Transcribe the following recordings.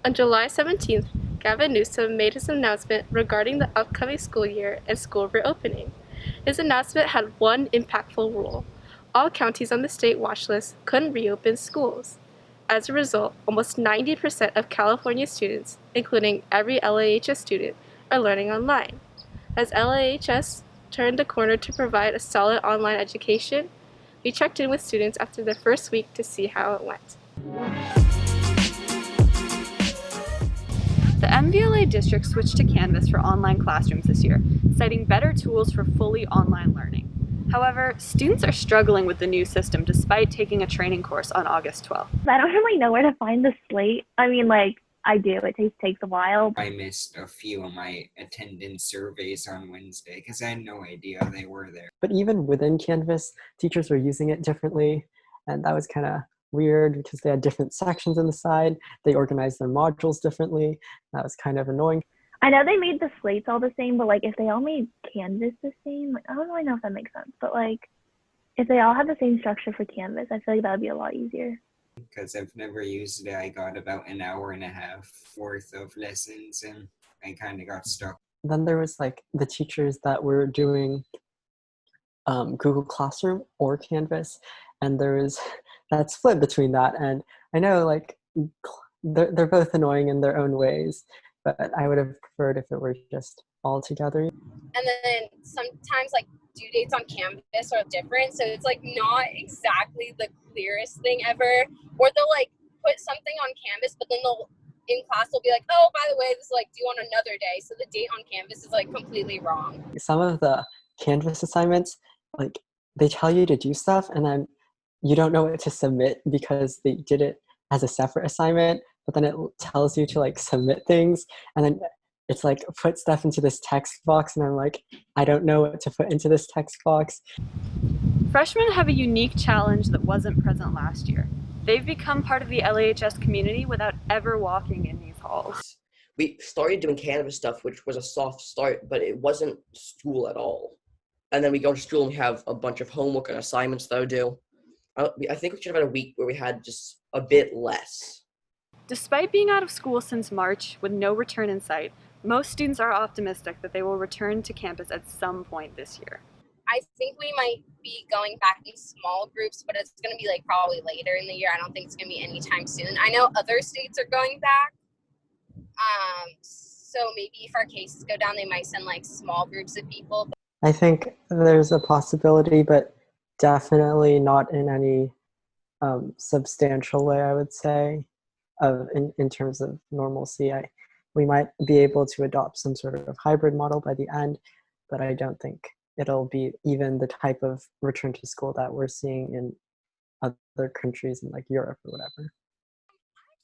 On July 17th, Gavin Newsom made his announcement regarding the upcoming school year and school reopening. His announcement had one impactful rule. All counties on the state watch list couldn't reopen schools. As a result, almost 90% of California students, including every LAHS student, are learning online. As LAHS turned the corner to provide a solid online education, we checked in with students after their first week to see how it went. The MVLA district switched to Canvas for online classrooms this year, citing better tools for fully online learning. However, students are struggling with the new system despite taking a training course on August 12th. I don't really know where to find the slate. I mean, I do. It takes a while. I missed a few of my attendance surveys on Wednesday because I had no idea they were there. But even within Canvas, teachers were using it differently, and that was kind of weird because they had different sections on the side. They organized their modules differently. That was kind of annoying. I know they made the slates all the same, but if they all made Canvas the same, I don't really know if that makes sense. But if they all had the same structure for Canvas, I feel like that would be a lot easier. Because I've never used it, I got about an hour and a half worth of lessons and I kind of got stuck. Then there was the teachers that were doing Google Classroom or Canvas, and there was that split between that. And I know they're both annoying in their own ways, but I would have preferred if it were just all together. And then sometimes due dates on Canvas are different, so it's not exactly the clearest thing ever. Or they'll put something on Canvas, but then in class they'll be oh, by the way, this is due on another day, so the date on Canvas is completely wrong. Some of the Canvas assignments, they tell you to do stuff and then you don't know what to submit because they did it as a separate assignment, but then it tells you to submit things, and then it's put stuff into this text box, and I'm I don't know what to put into this text box. Freshmen have a unique challenge that wasn't present last year. They've become part of the LAHS community without ever walking in these halls. We started doing Canvas stuff, which was a soft start, but it wasn't school at all. And then we go to school and we have a bunch of homework and assignments that I do. I think we should have had a week where we had just a bit less. Despite being out of school since March with no return in sight, most students are optimistic that they will return to campus at some point this year. I think we might be going back in small groups, but it's going to be probably later in the year. I don't think it's going to be anytime soon. I know other states are going back. So maybe if our cases go down, they might send small groups of people. I think there's a possibility, but definitely not in any substantial way, I would say, in terms of normalcy. We might be able to adopt some sort of hybrid model by the end, but I don't think it'll be even the type of return to school that we're seeing in other countries in Europe or whatever.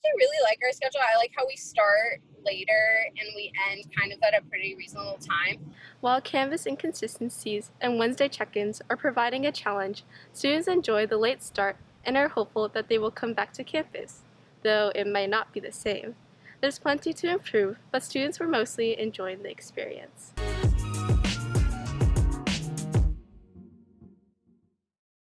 I really like our schedule. I like how we start later and we end kind of at a pretty reasonable time. While Canvas inconsistencies and Wednesday check-ins are providing a challenge, students enjoy the late start and are hopeful that they will come back to campus, though it might not be the same. There's plenty to improve, but students were mostly enjoying the experience.